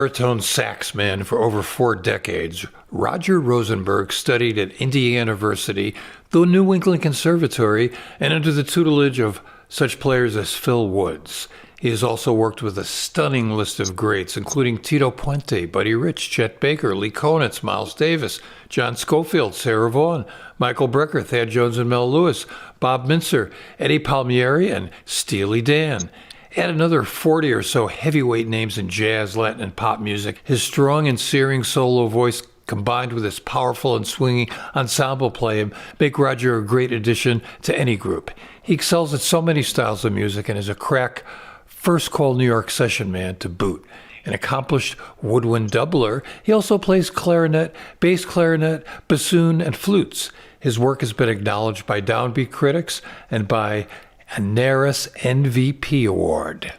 Baritone sax man for over 4 decades, Roger Rosenberg studied at Indiana University, the New England Conservatory, and under the tutelage of such players as Phil Woods. He has also worked with a stunning list of greats, including Tito Puente, Buddy Rich, Chet Baker, Lee Konitz, Miles Davis, John Scofield, Sarah Vaughn, Michael Brecker, Thad Jones and Mel Lewis, Bob Mintzer, Eddie Palmieri, and Steely Dan. Add another 40 or so heavyweight names in jazz, Latin, and pop music. His strong and searing solo voice combined with his powerful and swinging ensemble play make Roger a great addition to any group. He excels at so many styles of music and is a crack first call New York session man to boot. An accomplished woodwind doubler, he also plays clarinet, bass clarinet, bassoon, and flutes. His work has been acknowledged by Downbeat critics and by a NARAS MVP award.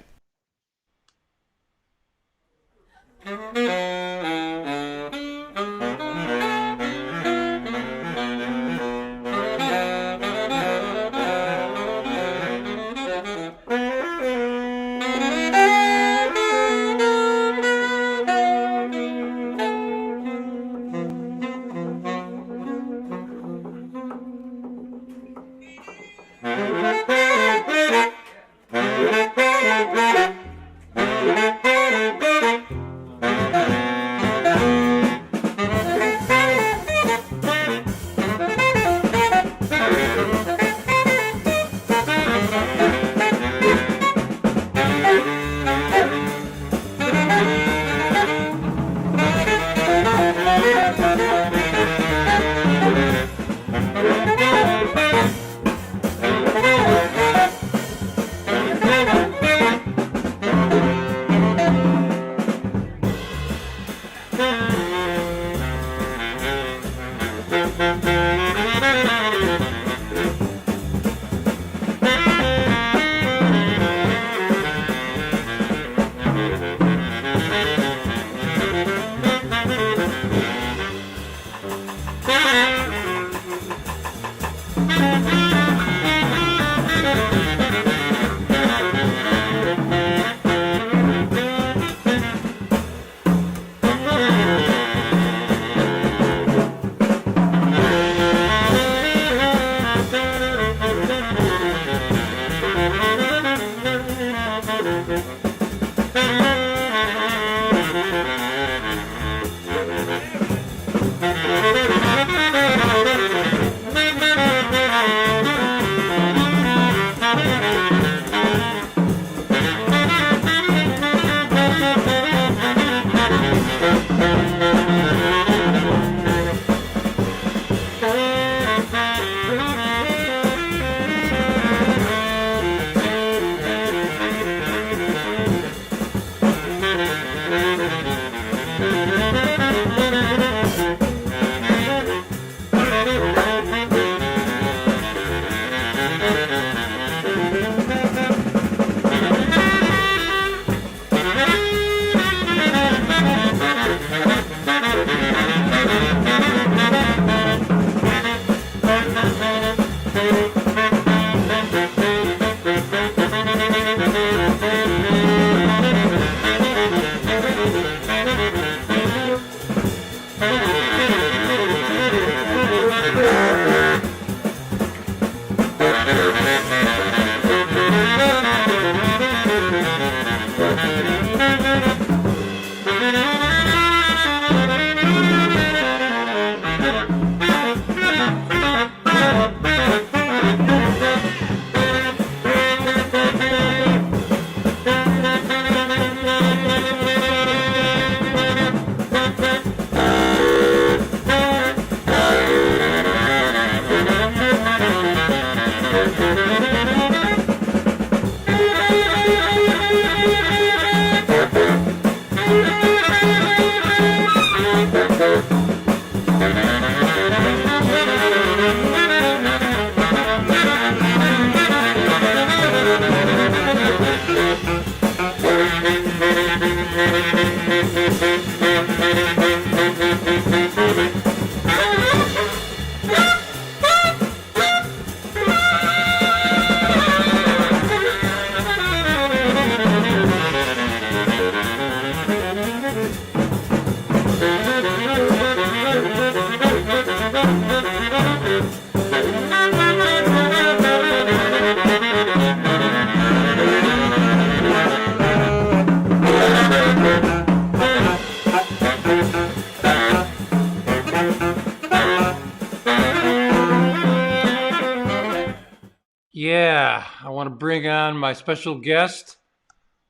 Yeah, I want to bring on my special guest,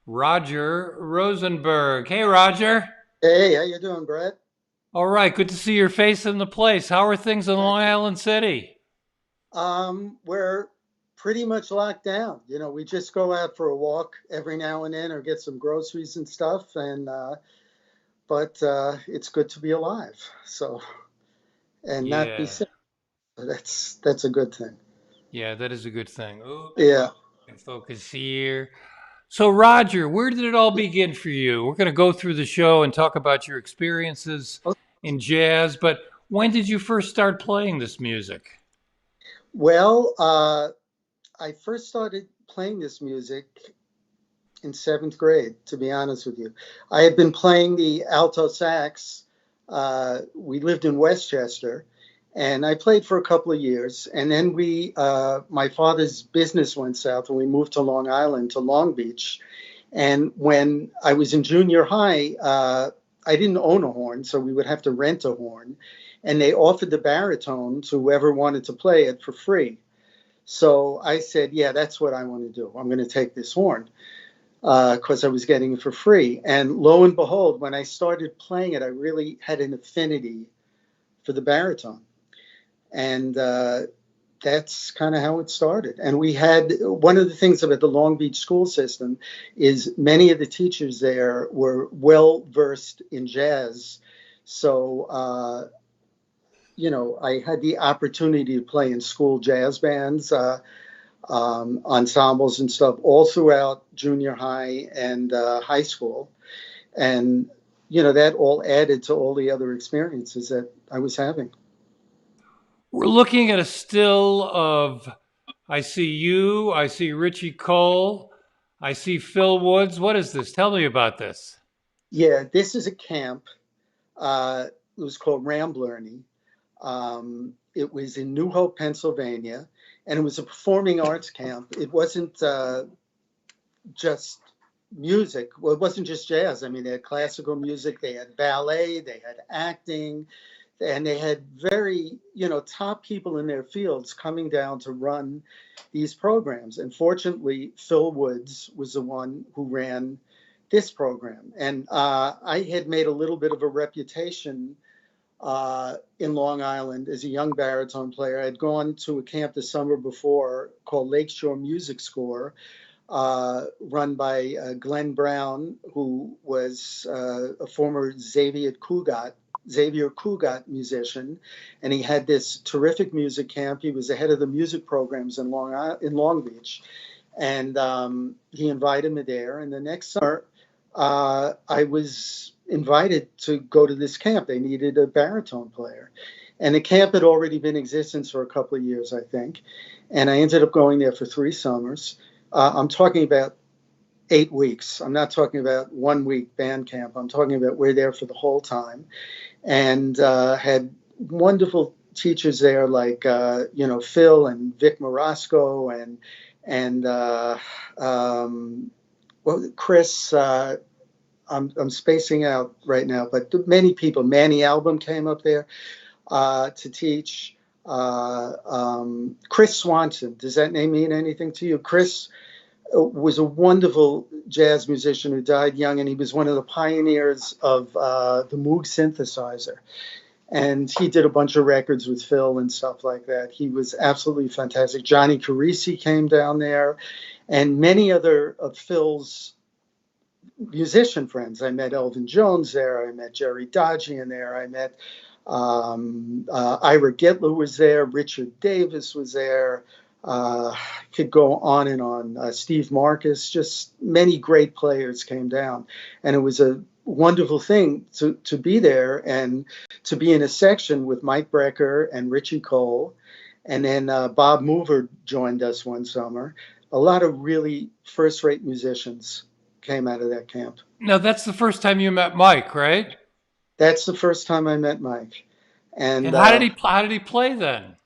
Roger Rosenberg. Hey, Roger. Hey, how you doing, Brett? All right, good to see your face in the place. How are things in Thank Long you. Island City? We're pretty much locked down. You know, we just go out for a walk every now and then or get some groceries and stuff, and but it's good to be alive. So and not be Yeah, sick. So that's a good thing. yeah, that is a good thing. Oh, Yeah. can focus here. So, Roger, where did it all begin for you? We're going to go through the show and talk about your experiences in jazz, but when did you first start playing this music? Well, I first started playing this music in seventh grade, to be honest with you. I had been playing the alto sax. We lived in Westchester, and I played for a couple of years. And then my father's business went south, and we moved to Long Island, to Long Beach. And when I was in junior high, I didn't own a horn, so we would have to rent a horn. And they offered the baritone to whoever wanted to play it for free. So I said, yeah, that's what I want to do. I'm going to take this horn because I was getting it for free. And lo and behold, when I started playing it, I really had an affinity for the baritone. And that's kind of how it started. And we had one of the things about the Long Beach school system is many of the teachers there were well versed in jazz. So, I had the opportunity to play in school jazz bands. Ensembles and stuff all throughout junior high and high school. And, that all added to all the other experiences that I was having. We're looking at a still of I see you, I see Ritchie Cole, I see Phil Woods. What is this? Tell me about this. Yeah, this is a camp. It was called Ramblerny. It was in New Hope, Pennsylvania, and it was a performing arts camp. It wasn't just music. Well, it wasn't just jazz. I mean, they had classical music, they had ballet, they had acting, and they had very, top people in their fields coming down to run these programs. And fortunately, Phil Woods was the one who ran this program. And I had made a little bit of a reputation in Long Island as a young baritone player. I had gone to a camp the summer before called Lakeshore Music Score, run by Glenn Brown, who was a former Xavier Cugat musician, and he had this terrific music camp. He was the head of the music programs in Long Beach, and he invited me there. And the next summer, I was invited to go to this camp. They needed a baritone player, and the camp had already been in existence for a couple of years, I think. And I ended up going there for 3 summers. I'm talking about 8 weeks. I'm not talking about 1 week band camp. I'm talking about we're there for the whole time, and had wonderful teachers there like Phil and Vic Morosco and Chris. I'm spacing out right now, but many people. Manny Album came up there to teach. Chris Swanson. Does that name mean anything to you? Chris was a wonderful jazz musician who died young, and he was one of the pioneers of the Moog synthesizer. And he did a bunch of records with Phil and stuff like that. He was absolutely fantastic. Johnny Carisi came down there, and many other of Phil's musician friends. I met Elvin Jones there. I met Jerry Dodgian there. I met Ira Gitler was there. Richard Davis was there. Could go on and on. Steve Marcus, just many great players came down. And it was a wonderful thing to be there and to be in a section with Mike Brecker and Ritchie Cole. And then Bob Mover joined us one summer. A lot of really first-rate musicians came out of that camp. Now, that's the first time you met Mike, right? That's the first time I met Mike. And And how did he play then?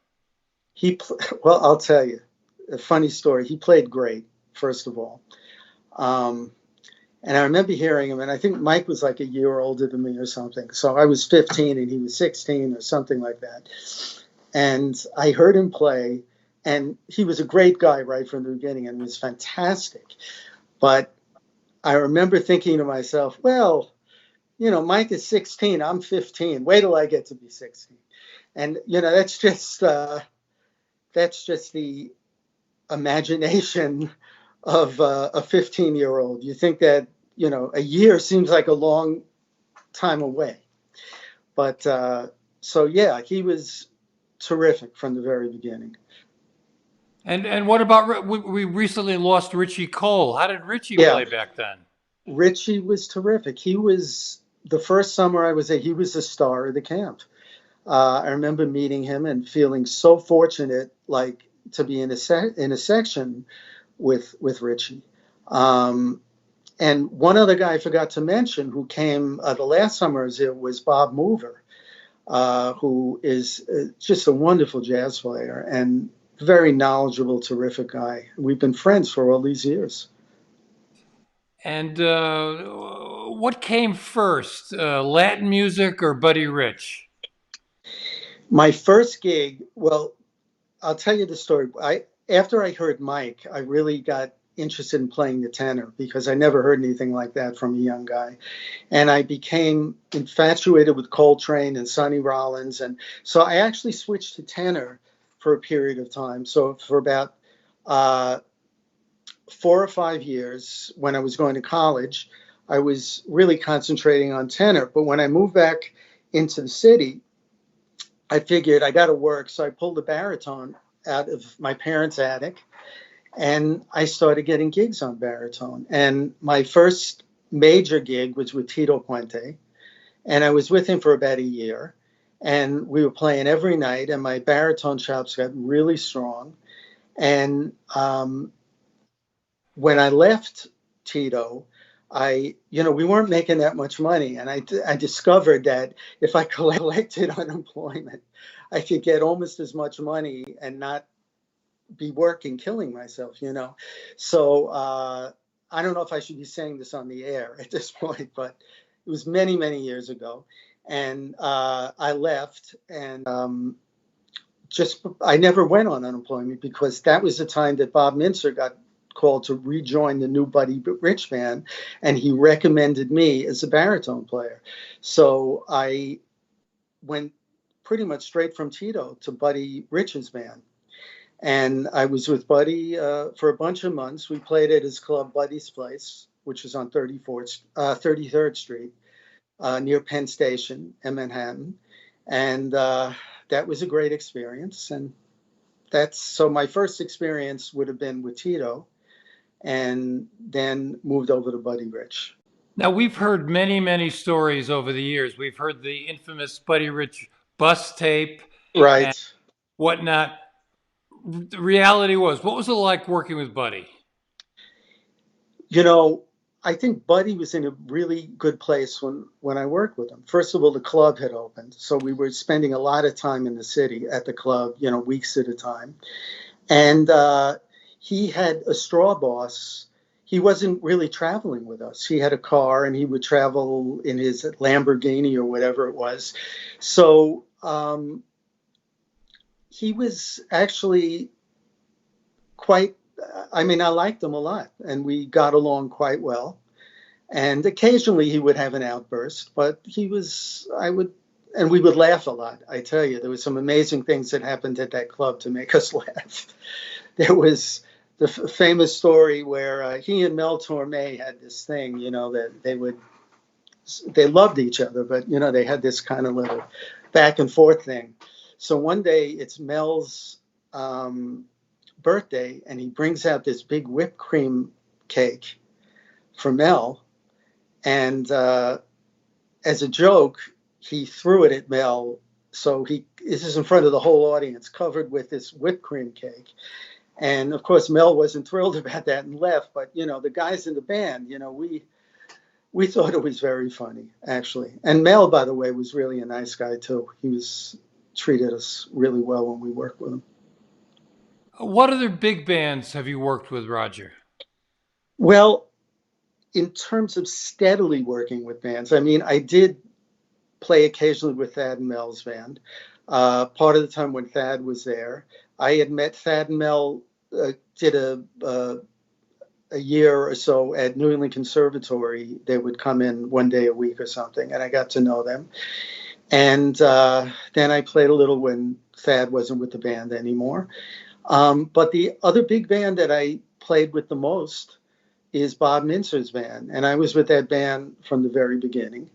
well, I'll tell you a funny story. He played great, first of all. Um, and I remember hearing him, and I think Mike was like a year older than me or something. So I was 15 and he was 16 or something like that. And I heard him play, and he was a great guy right from the beginning and was fantastic. But I remember thinking to myself, well, Mike is 16, I'm 15. Wait till I get to be 16. And that's just the imagination of a 15-year-old. You think that a year seems like a long time away, but so yeah, he was terrific from the very beginning. And what about we recently lost Ritchie Cole? How did Ritchie Yeah, play back then? Ritchie was terrific. He was the first summer I was there. He was the star of the camp. I remember meeting him and feeling so fortunate, like to be in a section with Ritchie. Um, and one other guy I forgot to mention who came the last summer was Bob Mover, who is just a wonderful jazz player and very knowledgeable, terrific guy. We've been friends for all these years. And what came first, Latin music or Buddy Rich? My first gig, well, I'll tell you the story. After I heard Mike, I really got interested in playing the tenor because I never heard anything like that from a young guy. And I became infatuated with Coltrane and Sonny Rollins. And so I actually switched to tenor for a period of time. So for about uh, 4 or 5 years when I was going to college, I was really concentrating on tenor. But when I moved back into the city, I figured I got to work. So I pulled the baritone out of my parents' attic and I started getting gigs on baritone. And my first major gig was with Tito Puente. And I was with him for about a year. And we were playing every night. And my baritone chops got really strong. And when I left Tito, we weren't making that much money. And I discovered that if I collected unemployment, I could get almost as much money and not be working, killing myself. So I don't know if I should be saying this on the air at this point, but it was many, many years ago. And I left and I never went on unemployment because that was the time that Bob Mintzer got called to rejoin the new Buddy Rich band, and he recommended me as a baritone player. So I went pretty much straight from Tito to Buddy Rich's band. And I was with Buddy for a bunch of months. We played at his club, Buddy's Place, which is on 33rd Street, near Penn Station in Manhattan. And that was a great experience. And so my first experience would have been with Tito, and then moved over to Buddy Rich. Now, we've heard many, many stories over the years. We've heard the infamous Buddy Rich bus tape Right. and whatnot. The reality was, what was it like working with Buddy? You know, I think Buddy was in a really good place when I worked with him. First of all, the club had opened, so we were spending a lot of time in the city at the club, weeks at a time. And he had a straw boss. He wasn't really traveling with us. He had a car, and he would travel in his Lamborghini or whatever it was. So he was actually I liked him a lot, and we got along quite well. And occasionally he would have an outburst, but we would laugh a lot. I tell you, there was some amazing things that happened at that club to make us laugh. There was the famous story where he and Mel Torme had this thing, that they loved each other, but, they had this kind of little back and forth thing. So one day it's Mel's birthday, and he brings out this big whipped cream cake for Mel. And as a joke, he threw it at Mel. So this is in front of the whole audience, covered with this whipped cream cake. And of course, Mel wasn't thrilled about that and left. But, the guys in the band, we We thought it was very funny, actually. And Mel, by the way, was really a nice guy, too. He treated us really well when we worked with him. What other big bands have you worked with, Roger? Well, in terms of steadily working with bands, I mean, I did play occasionally with Thad and Mel's band. Part of the time when Thad was there, I had met Thad and Mel, did a year or so at New England Conservatory. They would come in one day a week or something, and I got to know them. And then I played a little when Thad wasn't with the band anymore. But the other big band that I played with the most is Bob Mintzer's band. And I was with that band from the very beginning.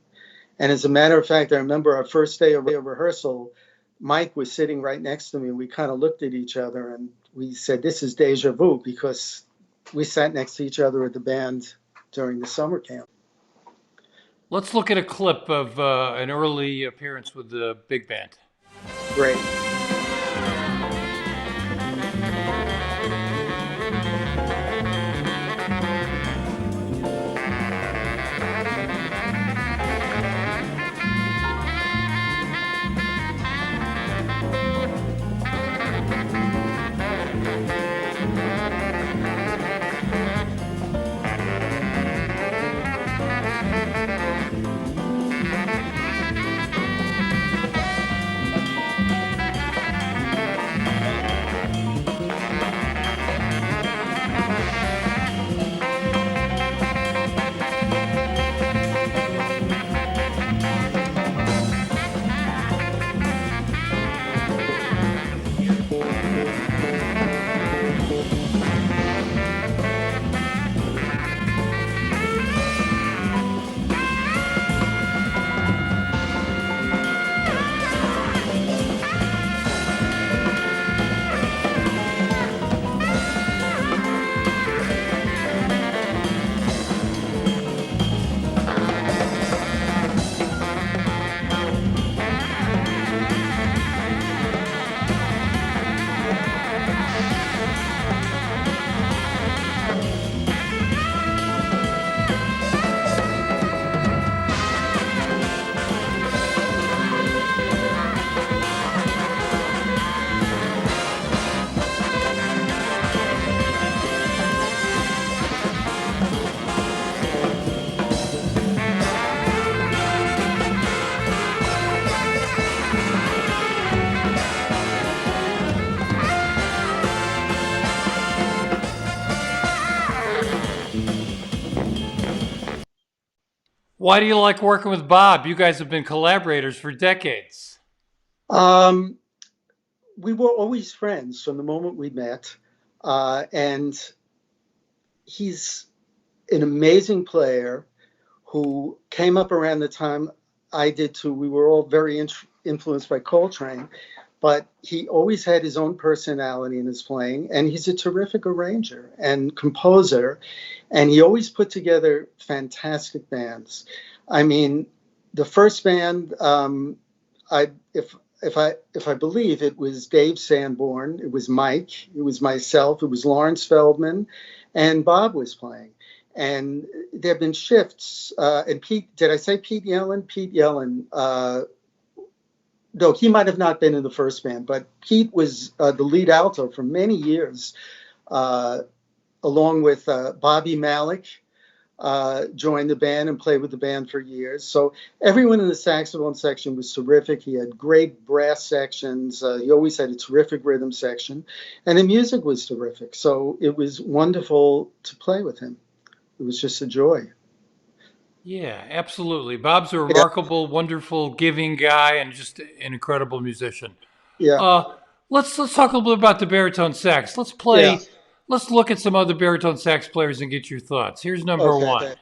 And as a matter of fact, I remember our first day of rehearsal, Mike was sitting right next to me, and we kind of looked at each other and we said, this is deja vu, because we sat next to each other at the band during the summer camp. Let's look at a clip of an early appearance with the big band. Great. Why do you like working with Bob? You guys have been collaborators for decades. We were always friends from the moment we met. And he's an amazing player who came up around the time I did too. We were all very influenced by Coltrane, but he always had his own personality in his playing, and he's a terrific arranger and composer, and he always put together fantastic bands. I mean, the first band, if I believe, it was Dave Sanborn, it was Mike, it was myself, it was Lawrence Feldman, and Bob was playing. And there have been shifts. And Pete, did I say Pete Yellen? Pete Yellen. No, he might have not been in the first band, but Pete was the lead alto for many years, along with Bobby Malik, joined the band and played with the band for years. So everyone in the saxophone section was terrific. He had great brass sections. He always had a terrific rhythm section, and the music was terrific. So it was wonderful to play with him. It was just a joy. Yeah, absolutely. Bob's a remarkable, wonderful, giving guy, and just an incredible musician. Yeah. Let's talk a little bit about the baritone sax. Let's play. Yeah. Let's look at some other baritone sax players and get your thoughts. Here's number one.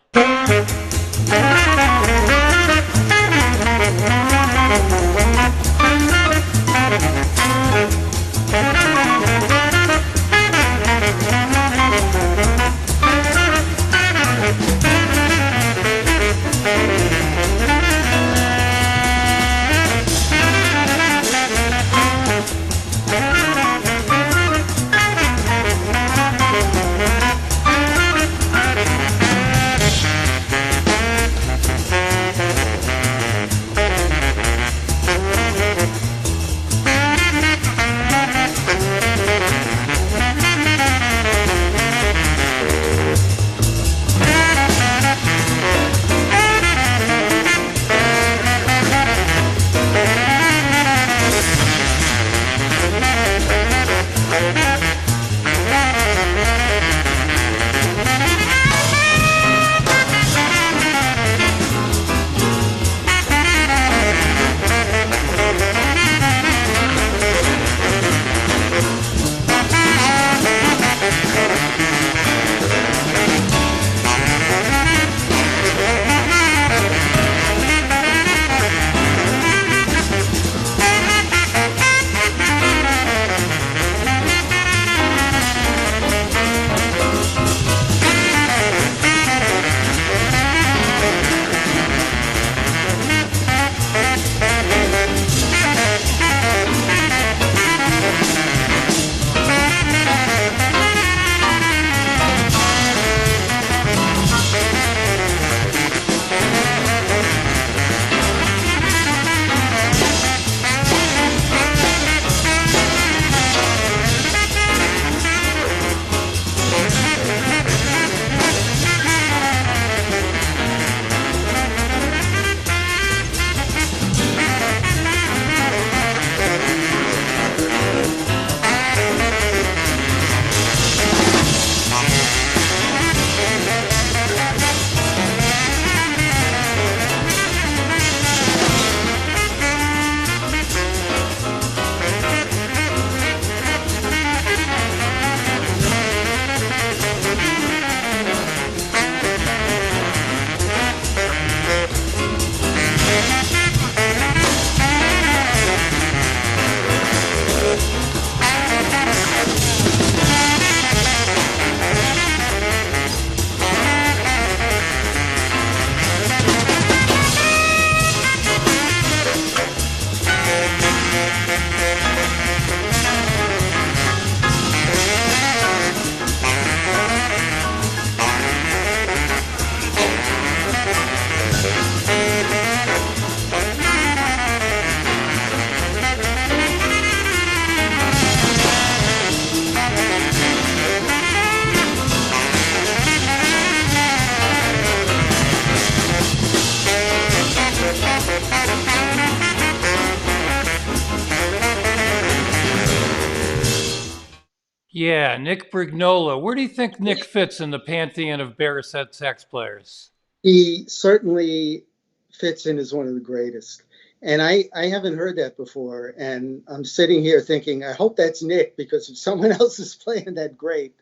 Yeah, Nick Brignola. Where do you think Nick fits in the pantheon of baritone sax players? He certainly fits in as one of the greatest. And I haven't heard that before. And I'm sitting here thinking, I hope that's Nick, because if someone else is playing that great,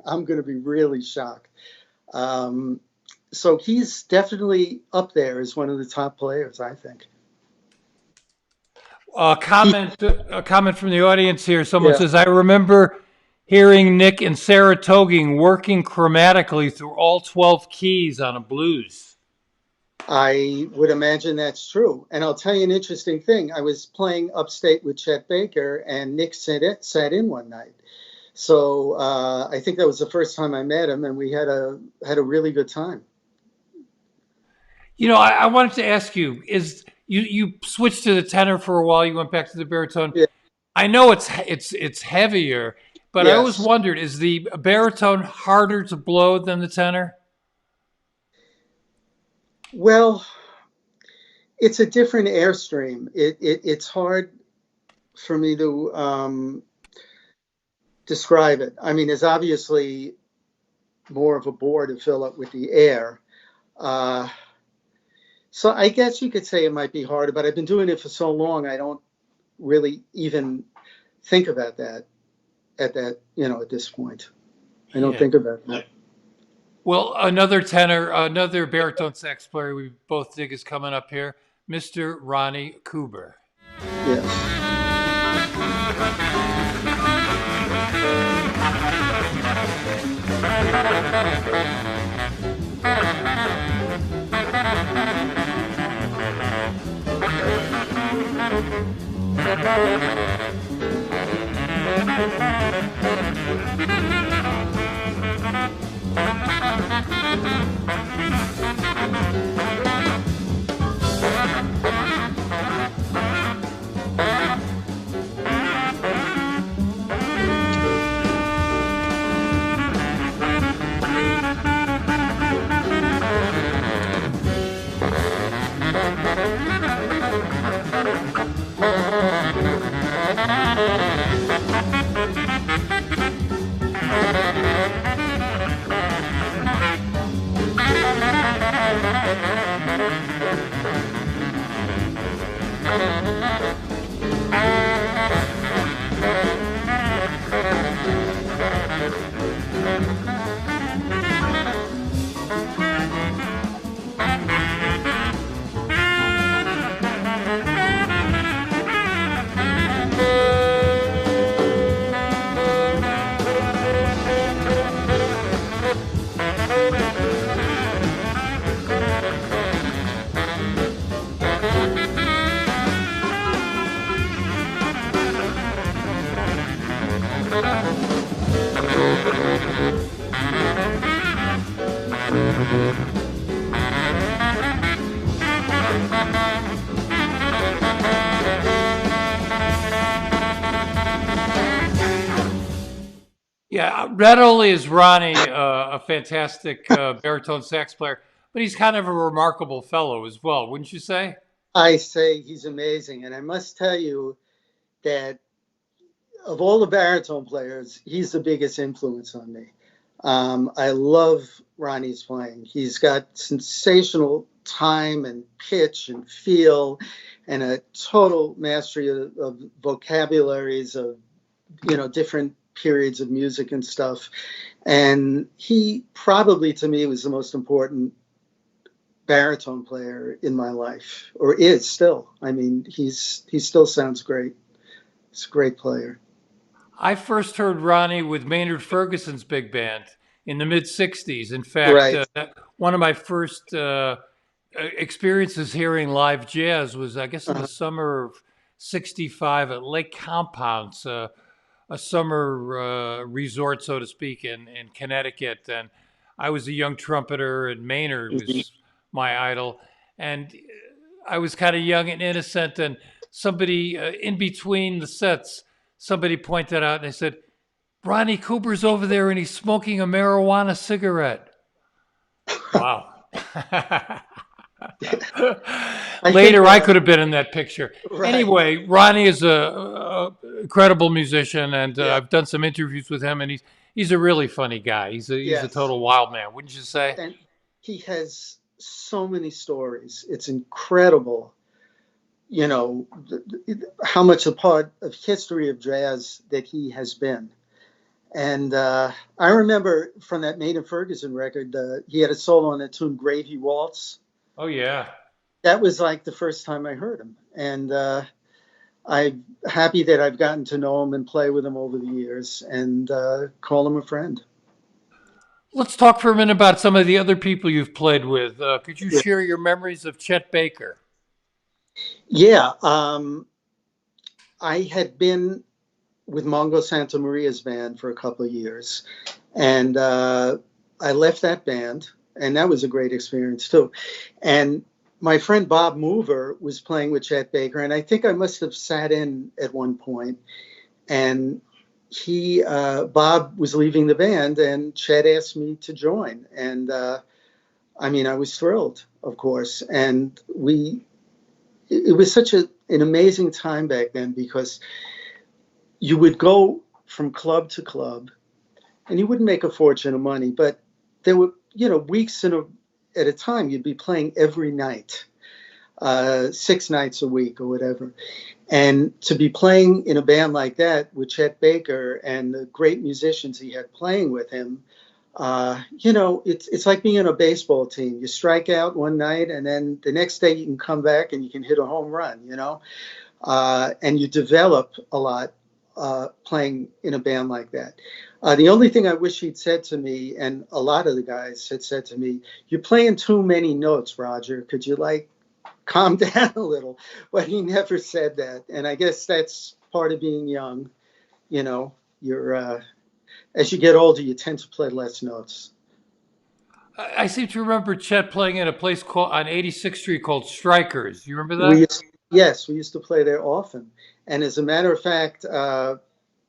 I'm going to be really shocked. So he's definitely up there as one of the top players, I think. A comment from the audience here. Someone Yeah. says, I remember hearing Nick and Saratoga working chromatically through all 12 keys on a blues. I would imagine that's true. And I'll tell you an interesting thing. I was playing upstate with Chet Baker, and Nick sat in one night. So I think that was the first time I met him, and we had a really good time. You know, I wanted to ask you, you switched to the tenor for a while, you went back to the baritone. Yeah. I know it's heavier, but I always Yes. wondered, is the baritone harder to blow than the tenor? Well, it's a different airstream. It's hard for me to describe it. I mean, there's obviously more of a bore to fill up with the air. So I guess you could say it might be harder, but I've been doing it for so long, I don't really even think about that at this point. I don't think about that. Well, another baritone sax player we both dig is coming up here, Mr. Ronnie Cooper. Yes. Yeah, not only is Ronnie a fantastic baritone sax player, but he's kind of a remarkable fellow as well, wouldn't you say? I say he's amazing. And I must tell you that of all the baritone players, he's the biggest influence on me. I love Ronnie's playing. He's got sensational time and pitch and feel and a total mastery of vocabularies of, different periods of music and stuff. And he probably, to me, was the most important baritone player in my life, or is still. I mean, he still sounds great. He's a great player. I first heard Ronnie with Maynard Ferguson's big band in the mid-'60s. In fact, Right. One of my first experiences hearing live jazz was, I guess, in the summer of '65 at Lake Compounce, a summer resort, so to speak, in Connecticut. And I was a young trumpeter, and Maynard was my idol. And I was kind of young and innocent, and somebody in between the sets, somebody pointed out and they said, Ronnie Cooper's over there and he's smoking a marijuana cigarette. Wow. I Later, think, I could have been in that picture. right. Anyway, Ronnie is a incredible musician, and Yeah. I've done some interviews with him, and he's a really funny guy. He's a Yes. total wild man, wouldn't you say? And he has so many stories. It's incredible, how much a part of history of jazz that he has been. And I remember from that Maynard Ferguson record, he had a solo on that tune, Gravy Waltz. Oh yeah. That was like the first time I heard him. And I'm happy that I've gotten to know him and play with him over the years and call him a friend. Let's talk for a minute about some of the other people you've played with. Could you Yeah. share your memories of Chet Baker? Yeah. I had been with Mongo Santa Maria's band for a couple of years. And I left that band, and that was a great experience too. And my friend Bob Mover was playing with Chet Baker, and I think I must have sat in at one point. And Bob was leaving the band, and Chet asked me to join. And I was thrilled, of course. And it was such an amazing time back then, because you would go from club to club, and you wouldn't make a fortune of money, but there were, weeks at a time, you'd be playing every night, 6 nights a week or whatever. And to be playing in a band like that with Chet Baker and the great musicians he had playing with him, it's like being on a baseball team. You strike out one night, and then the next day you can come back and you can hit a home run, and you develop a lot playing in a band like that. The only thing I wish he'd said to me, and a lot of the guys had said to me, "You're playing too many notes, Roger. Could you calm down a little?" But he never said that. And I guess that's part of being young. You're as you get older, you tend to play less notes. I seem to remember Chet playing in a place called on 86th Street called Strikers. You remember We that? used, yes, we used to play there often. And as a matter of fact,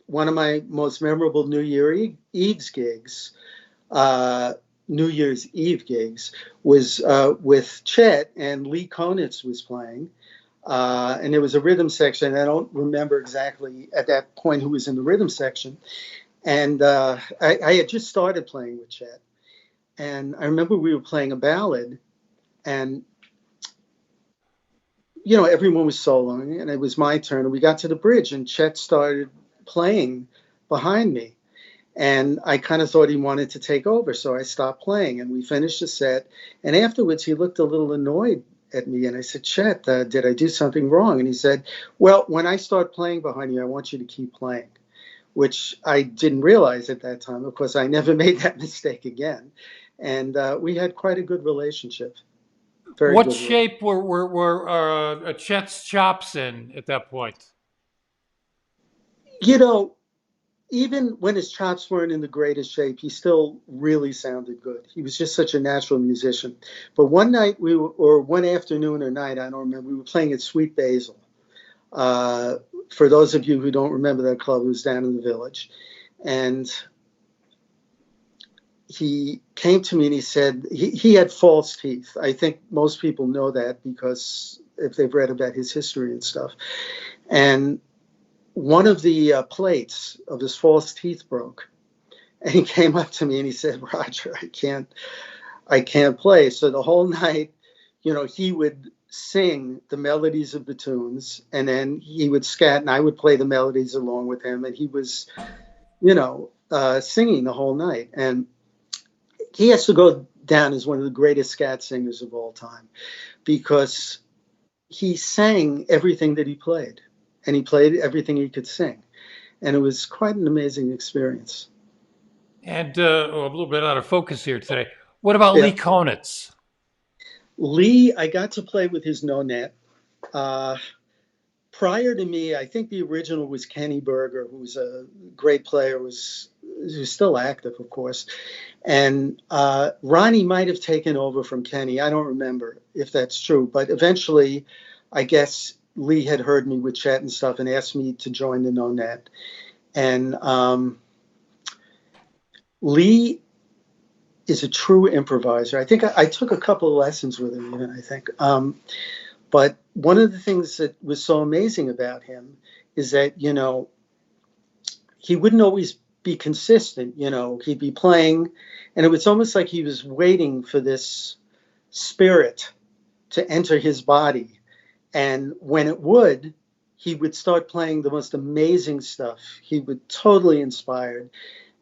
one of my most memorable Eve's gigs, New Year's Eve gigs, was with Chet, and Lee Konitz was playing. And there was a rhythm section. I don't remember exactly at that point who was in the rhythm section. And I had just started playing with Chet. And I remember we were playing a ballad, and everyone was soloing, and it was my turn. And we got to the bridge, and Chet started playing behind me. And I kind of thought he wanted to take over, so I stopped playing, and we finished the set. And afterwards, he looked a little annoyed at me, and I said, "Chet, did I do something wrong?" And he said, "Well, when I start playing behind you, I want you to keep playing," which I didn't realize at that time. Of course, I never made that mistake again. And we had quite a good relationship. Very What good. shape were Chet's chops in at that point? You know, Even when his chops weren't in the greatest shape, he still really sounded good. He was just such a natural musician. But one night or one afternoon or night, I don't remember, we were playing at Sweet Basil. For those of you who don't remember that club, it was down in the Village. And he came to me and he said he had false teeth. I think most people know that because if they've read about his history and stuff. And one of the plates of his false teeth broke, and he came up to me and he said, "Roger, I can't play." So the whole night, he would sing the melodies of the tunes, and then he would scat, and I would play the melodies along with him, and he was, singing the whole night. And he has to go down as one of the greatest scat singers of all time, because he sang everything that he played, and he played everything he could sing. And it was quite an amazing experience. And a little bit out of focus here today. What about Yeah. Lee Konitz? Lee, I got to play with his no-net. Prior to me, I think the original was Kenny Berger, who's a great player, who's still active, of course. And Ronnie might have taken over from Kenny. I don't remember if that's true. But eventually, I guess Lee had heard me with Chet and stuff and asked me to join the no-net. And Lee is a true improviser. I think I took a couple of lessons with him, even, I think. But one of the things that was so amazing about him is that, he wouldn't always be consistent. He'd be playing, and it was almost like he was waiting for this spirit to enter his body. And when it would, he would start playing the most amazing stuff. He would totally inspired.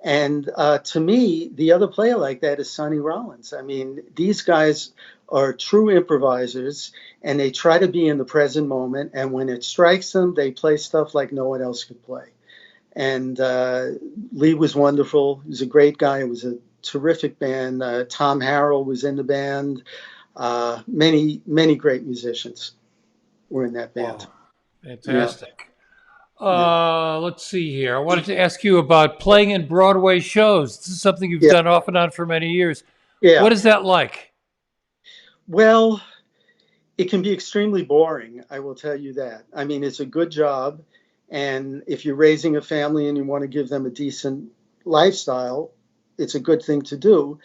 And to me, the other player like that is Sonny Rollins. I mean, these guys are true improvisers, and they try to be in the present moment. And when it strikes them, they play stuff like no one else could play. And Lee was wonderful. He was a great guy. It was a terrific band. Tom Harrell was in the band. Many, many great musicians were in that band. Oh, fantastic. Yeah. Let's see here. I wanted to ask you about playing in Broadway shows. This is something you've done off and on for many years. Yeah. What is that like? Well, it can be extremely boring, I will tell you that. I mean, it's a good job. And if you're raising a family and you want to give them a decent lifestyle, it's a good thing to do.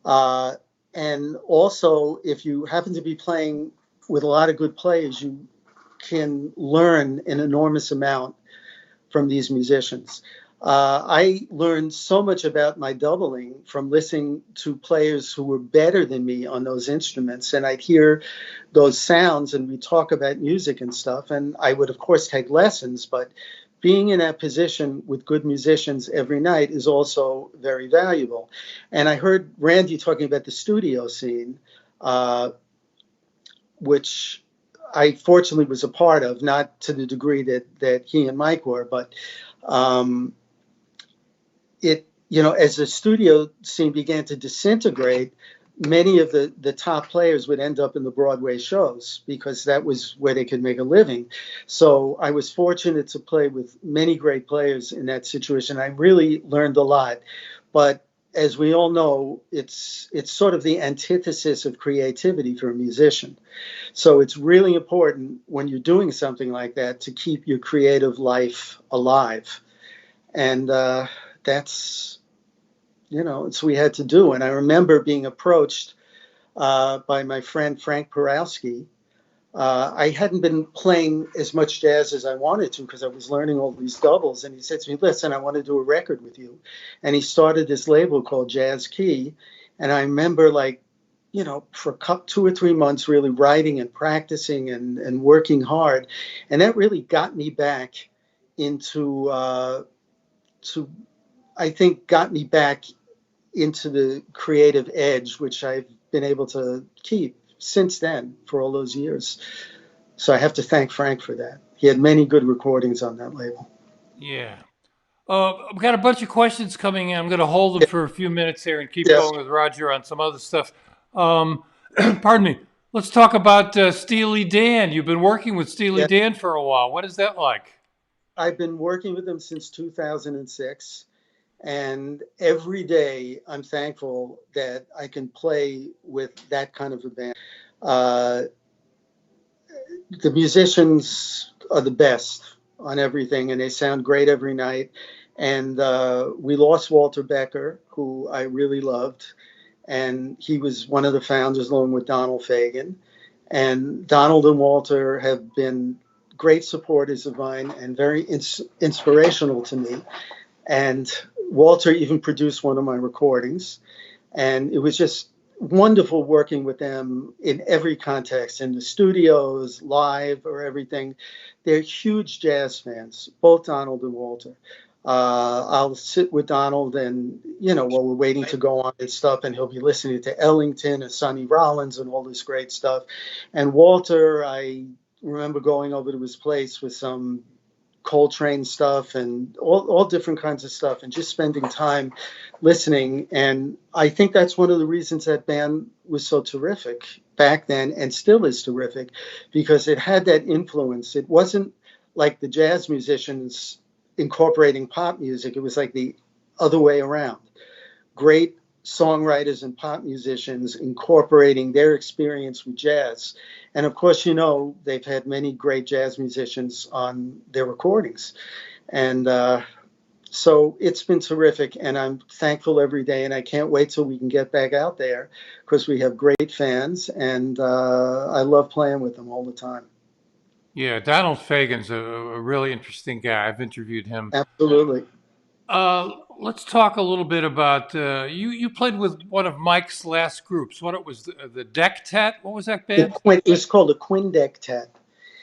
And also, if you happen to be playing with a lot of good players, you can learn an enormous amount from these musicians. I learned so much about my doubling from listening to players who were better than me on those instruments. And I'd hear those sounds and we talk about music and stuff. And I would, of course, take lessons, but being in that position with good musicians every night is also very valuable. And I heard Randy talking about the studio scene, which I fortunately was a part of, not to the degree that he and Mike were, but as the studio scene began to disintegrate, many of the top players would end up in the Broadway shows because that was where they could make a living. So I was fortunate to play with many great players in that situation. I really learned a lot. But as we all know, it's sort of the antithesis of creativity for a musician. So it's really important when you're doing something like that to keep your creative life alive. And that's, it's what we had to do. And I remember being approached by my friend Frank Porowski. I hadn't been playing as much jazz as I wanted to because I was learning all these doubles. And he said to me, listen, I want to do a record with you. And he started this label called Jazz Key. And I remember for 2 or 3 months really writing and practicing and working hard. And that really got me back into the creative edge, which I've been able to keep since then for all those years. So I have to thank Frank for that. He had many good recordings on that label. Yeah. I've got a bunch of questions coming in. I'm going to hold them for a few minutes here and keep going with Roger on some other stuff. Pardon me. Let's talk about Steely Dan. You've been working with Steely Dan for a while. What is that like? I've been working with them since 2006. And every day I'm thankful that I can play with that kind of a band. The musicians are the best on everything, and they sound great every night. And we lost Walter Becker, who I really loved. And he was one of the founders along with Donald Fagen. And Donald and Walter have been great supporters of mine and very inspirational to me. And Walter even produced one of my recordings. And it was just wonderful working with them in every context, in the studios, live, or everything. They're huge jazz fans, both Donald and Walter. I'll sit with Donald and, while we're waiting to go on and stuff, and he'll be listening to Ellington and Sonny Rollins and all this great stuff. And Walter, I remember going over to his place with some Coltrane stuff and all different kinds of stuff and just spending time listening. And I think that's one of the reasons that band was so terrific back then and still is terrific, because it had that influence. It wasn't like the jazz musicians incorporating pop music. It was like the other way around. Great songwriters and pop musicians incorporating their experience with jazz. And of course, they've had many great jazz musicians on their recordings. And So it's been terrific, and I'm thankful every day, and I can't wait till we can get back out there because we have great fans, and I love playing with them all the time. Yeah, Donald Fagen's a really interesting guy. I've interviewed him. Absolutely. Let's talk a little bit about you played with one of Mike's last groups. What it was, the Dectet? What was that band? It was called the Quindectet.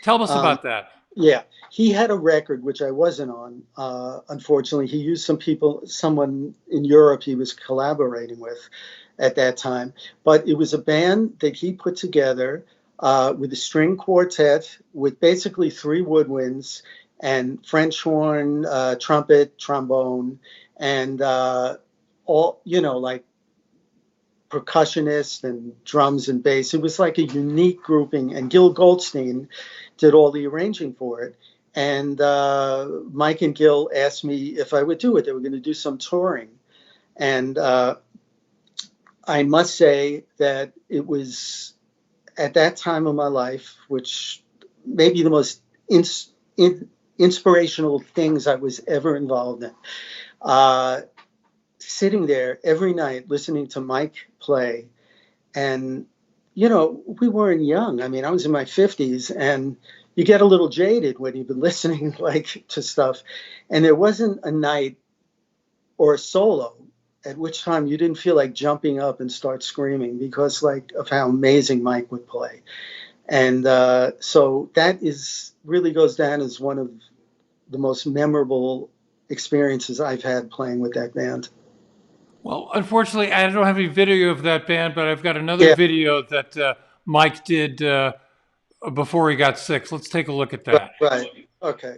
Tell us about that. Yeah, he had a record which I wasn't on. Unfortunately, he used someone in Europe he was collaborating with at that time. But it was a band that he put together with a string quartet with basically 3 woodwinds and French horn, trumpet, trombone, and all, like percussionists and drums and bass. It was like a unique grouping, and Gil Goldstein did all the arranging for it. And Mike and Gil asked me if I would do it. They were going to do some touring. And I must say that it was at that time of my life, which may be the most inspirational things I was ever involved in. Sitting there every night listening to Mike play. And, we weren't young. I mean, I was in my 50s, and you get a little jaded when you've been listening to stuff. And there wasn't a night or a solo at which time you didn't feel like jumping up and start screaming because of how amazing Mike would play. And so that really goes down as one of the most memorable experiences I've had playing with that band. Well, unfortunately, I don't have any video of that band, but I've got another video that Mike did before he got sick. So let's take a look at that. Right. Okay.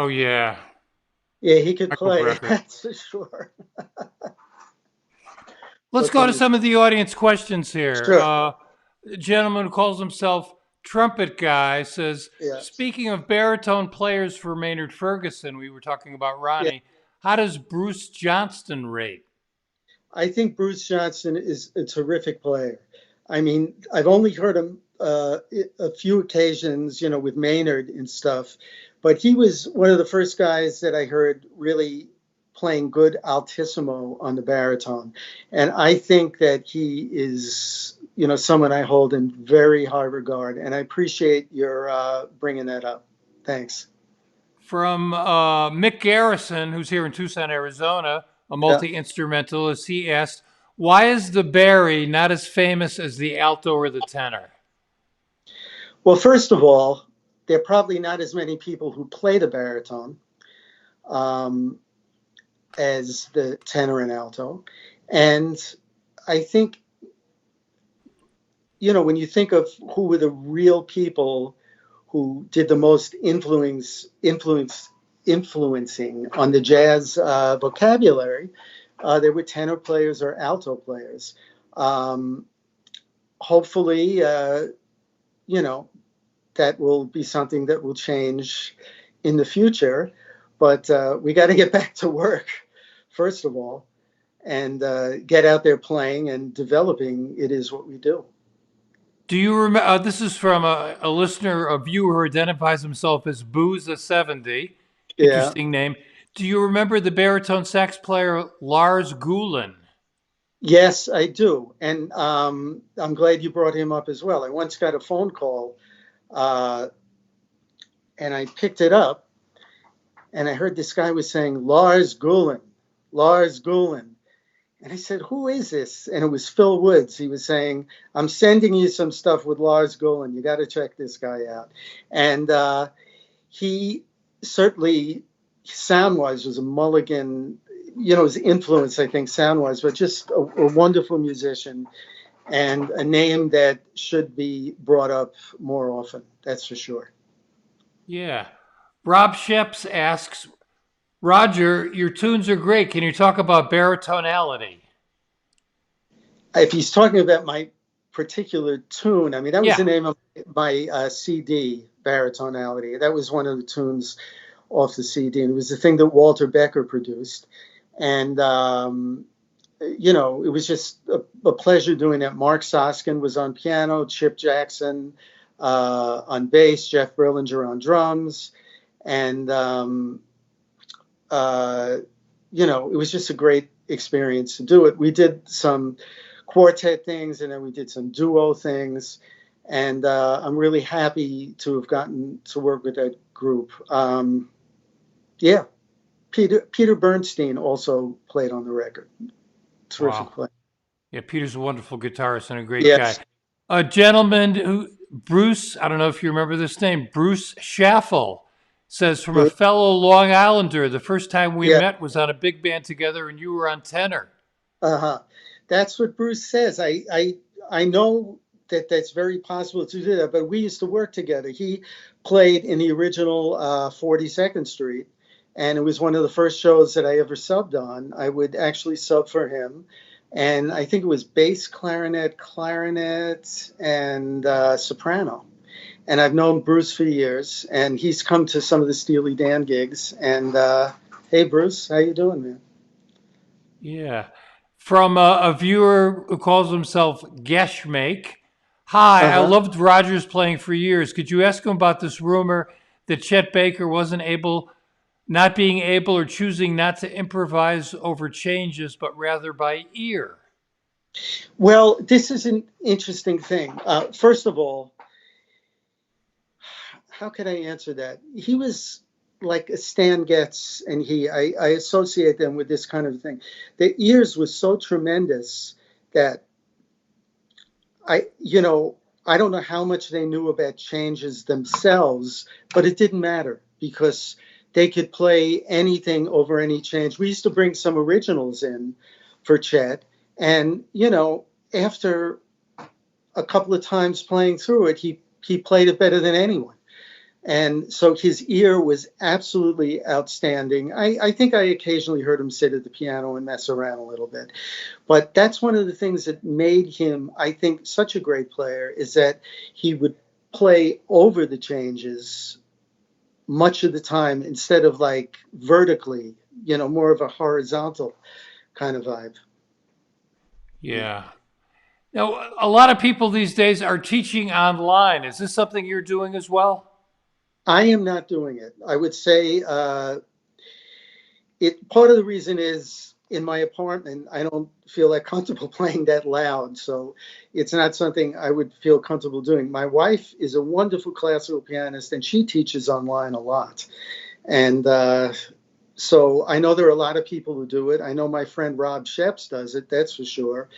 Oh, yeah. Yeah, he could Michael play, Brecker. that's for sure. Let's go to some of the audience questions here. Sure. A gentleman who calls himself Trumpet Guy says, Yes. speaking of baritone players for Maynard Ferguson, we were talking about Ronnie, how does Bruce Johnston rate? I think Bruce Johnston is a terrific player. I mean, I've only heard him a few occasions, you know, with Maynard and stuff, but he was one of the first guys that I heard really playing good altissimo on the baritone. And I think that he is someone I hold in very high regard, and I appreciate your bringing that up. Thanks. From Mick Garrison, who's here in Tucson, Arizona, a Yeah. multi-instrumentalist, he asked, why is the bari not as famous as the alto or the tenor? Well, first of all, there are probably not as many people who play the baritone as the tenor and alto. And I think, when you think of who were the real people who did the most influencing on the jazz vocabulary, there were tenor players or alto players. Hopefully, that will be something that will change in the future. But we got to get back to work, first of all, and get out there playing and developing. It is what we do. Do you remember? This is from a listener, a viewer who identifies himself as Booza70. Yeah. Interesting name. Do you remember the baritone sax player Lars Gulen? Yes, I do. And I'm glad you brought him up as well. I once got a phone call and I picked it up and I heard this guy was saying, Lars Gulen. And I said, who is this? And it was Phil Woods. He was saying, I'm sending you some stuff with Lars Gulen. You got to check this guy out. And he certainly, sound-wise, was a mulligan, his influence, I think, sound-wise, but just a wonderful musician and a name that should be brought up more often. That's for sure. Yeah. Rob Sheps asks, Roger, your tunes are great. Can you talk about baritonality? If he's talking about my particular tune, I mean, that was Yeah. the name of my CD, Baritonality. That was one of the tunes off the CD. And it was the thing that Walter Becker produced. And, it was just a pleasure doing that. Mark Soskin was on piano, Chip Jackson on bass, Jeff Brillinger on drums. And, it was just a great experience to do it. We did some quartet things and then we did some duo things. And I'm really happy to have gotten to work with that group. Peter Bernstein also played on the record. Terrific player. Yeah, Peter's a wonderful guitarist and a great Yes. guy. A gentleman Bruce, I don't know if you remember this name, Bruce Schaffel, says, from a fellow Long Islander, the first time we met was on a big band together and you were on tenor. That's what Bruce says. I know that that's very possible to do that, but we used to work together. He played in the original 42nd Street, and it was one of the first shows that I ever subbed on. I would actually sub for him, and I think it was bass, clarinet, and soprano. And I've known Bruce for years, and he's come to some of the Steely Dan gigs. And hey, Bruce, how you doing, man? Yeah. From a viewer who calls himself Geshmake. Hi, I loved Rogers playing for years. Could you ask him about this rumor that Chet Baker not being able or choosing not to improvise over changes, but rather by ear? Well, this is an interesting thing. First of all, how can I answer that? He was like a Stan Getz, and I associate them with this kind of thing. Their ears were so tremendous that I don't know how much they knew about changes themselves, but it didn't matter because they could play anything over any change. We used to bring some originals in for Chet, and after a couple of times playing through it, he played it better than anyone. And so his ear was absolutely outstanding. I think I occasionally heard him sit at the piano and mess around a little bit. But that's one of the things that made him, I think, such a great player, is that he would play over the changes much of the time instead of like vertically, more of a horizontal kind of vibe. Yeah. Now, a lot of people these days are teaching online. Is this something you're doing as well? I am not doing it. I would say part of the reason is in my apartment, I don't feel that comfortable playing that loud. So it's not something I would feel comfortable doing. My wife is a wonderful classical pianist, and she teaches online a lot. And so I know there are a lot of people who do it. I know my friend Rob Sheps does it, that's for sure.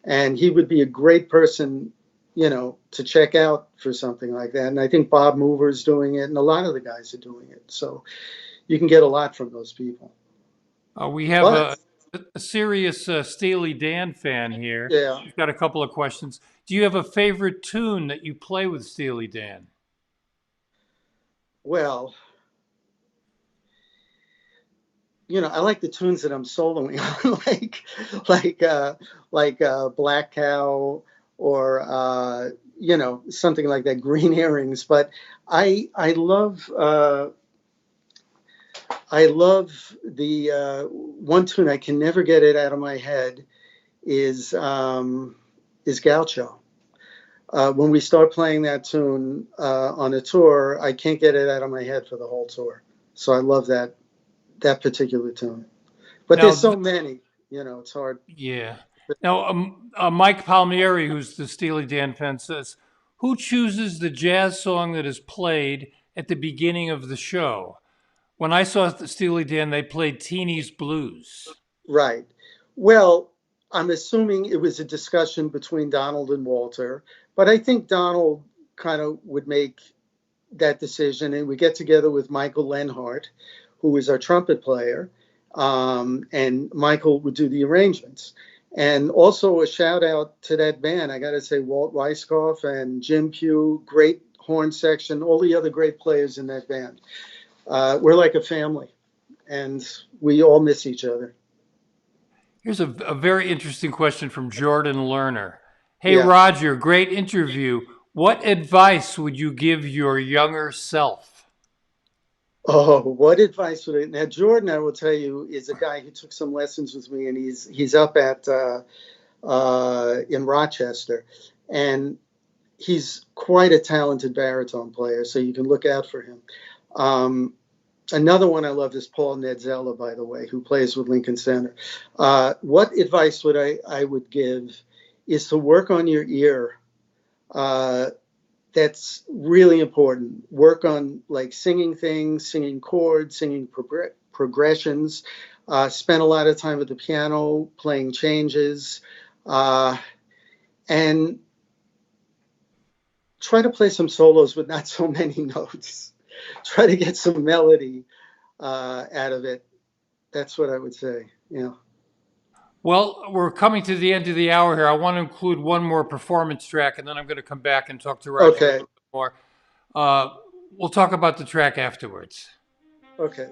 And he would be a great person, to check out for something like that. And I think Bob Mover's doing it, and a lot of the guys are doing it. So you can get a lot from those people. We have But a serious Steely Dan fan here. yeah, He's got a couple of questions. Do you have a favorite tune that you play with Steely Dan? well, I like the tunes that I'm soloing on, like Black Cow, or something like that, Green Earrings. But I love the one tune I can never get it out of my head is Gaucho. When we start playing that tune on a tour, I can't get it out of my head for the whole tour. So I love that particular tune. But Now, there's so many, it's hard. yeah. Now, Mike Palmieri, who's the Steely Dan fan, says, "Who chooses the jazz song that is played at the beginning of the show?" When I saw the Steely Dan, they played Teeny's Blues. Right. Well, I'm assuming it was a discussion between Donald and Walter, but I think Donald kind of would make that decision, and we get together with Michael Lenhart, who is our trumpet player, and Michael would do the arrangements. And also a shout out to that band. I got to say, Walt Weiskopf and Jim Pugh, great horn section, all the other great players in that band. We're like a family, and we all miss each other. Here's a very interesting question from Jordan Lerner. Hey, Yeah. Roger, great interview. What advice would you give your younger self? Oh, what advice would I? Now, Jordan, I will tell you, is a guy who took some lessons with me, and he's up at in Rochester, and he's quite a talented baritone player. So you can look out for him. Another one I love is Paul Nedzella, by the way, who plays with Lincoln Center. What advice would I would give is to work on your ear. That's really important. Work on like singing things, singing chords, singing progressions. Spend a lot of time at the piano, playing changes, and try to play some solos with not so many notes. Try to get some melody out of it. That's what I would say. Yeah. Well, we're coming to the end of the hour here. I want to include one more performance track, and then I'm going to come back and talk to Roger a Okay. little bit more. We'll talk about the track afterwards. Okay.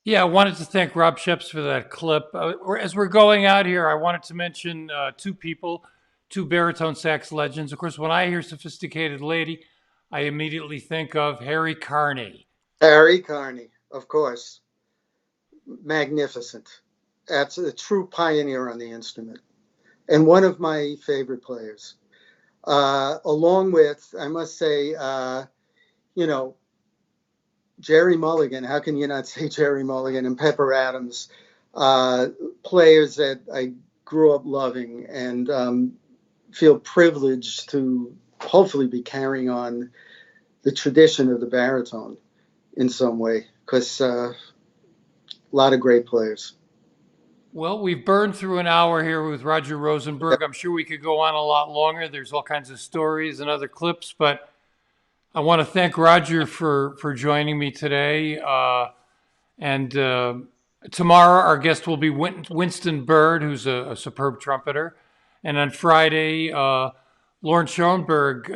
Yeah, I wanted to thank Rob Sheps for that clip. As we're going out here, I wanted to mention two people, two baritone sax legends. Of course, when I hear sophisticated lady, I immediately think of Harry Carney. Harry Carney, of course. Magnificent. That's a true pioneer on the instrument and one of my favorite players. Along with, I must say, you know, Jerry Mulligan. How can you not say Jerry Mulligan and Pepper Adams? Players that I grew up loving and feel privileged to hopefully be carrying on the tradition of the baritone in some way, because a lot of great players. Well, we've burned through an hour here with Roger Rosenberg. I'm sure we could go on a lot longer. There's all kinds of stories and other clips, but I want to thank Roger for joining me today. And tomorrow, our guest will be Winston Byrd, who's a superb trumpeter. And on Friday, Lauren Schoenberg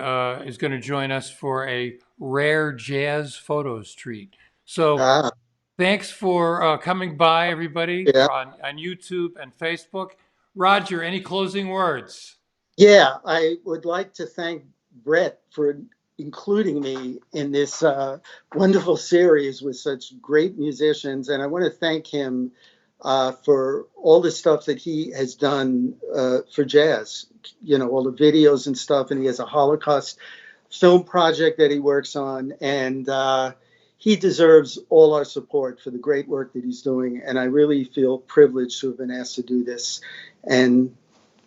is going to join us for a rare jazz photos treat. So thanks for coming by, everybody, on YouTube and Facebook. Roger, any closing words? Yeah, I would like to thank Brett for including me in this wonderful series with such great musicians. And I want to thank him for all the stuff that he has done for jazz, you know, all the videos and stuff. And he has a Holocaust film project that he works on. And he deserves all our support for the great work that he's doing. And I really feel privileged to have been asked to do this. And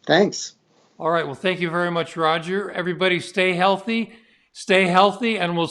thanks. All right. Well, thank you very much, Roger. Everybody stay healthy, and we'll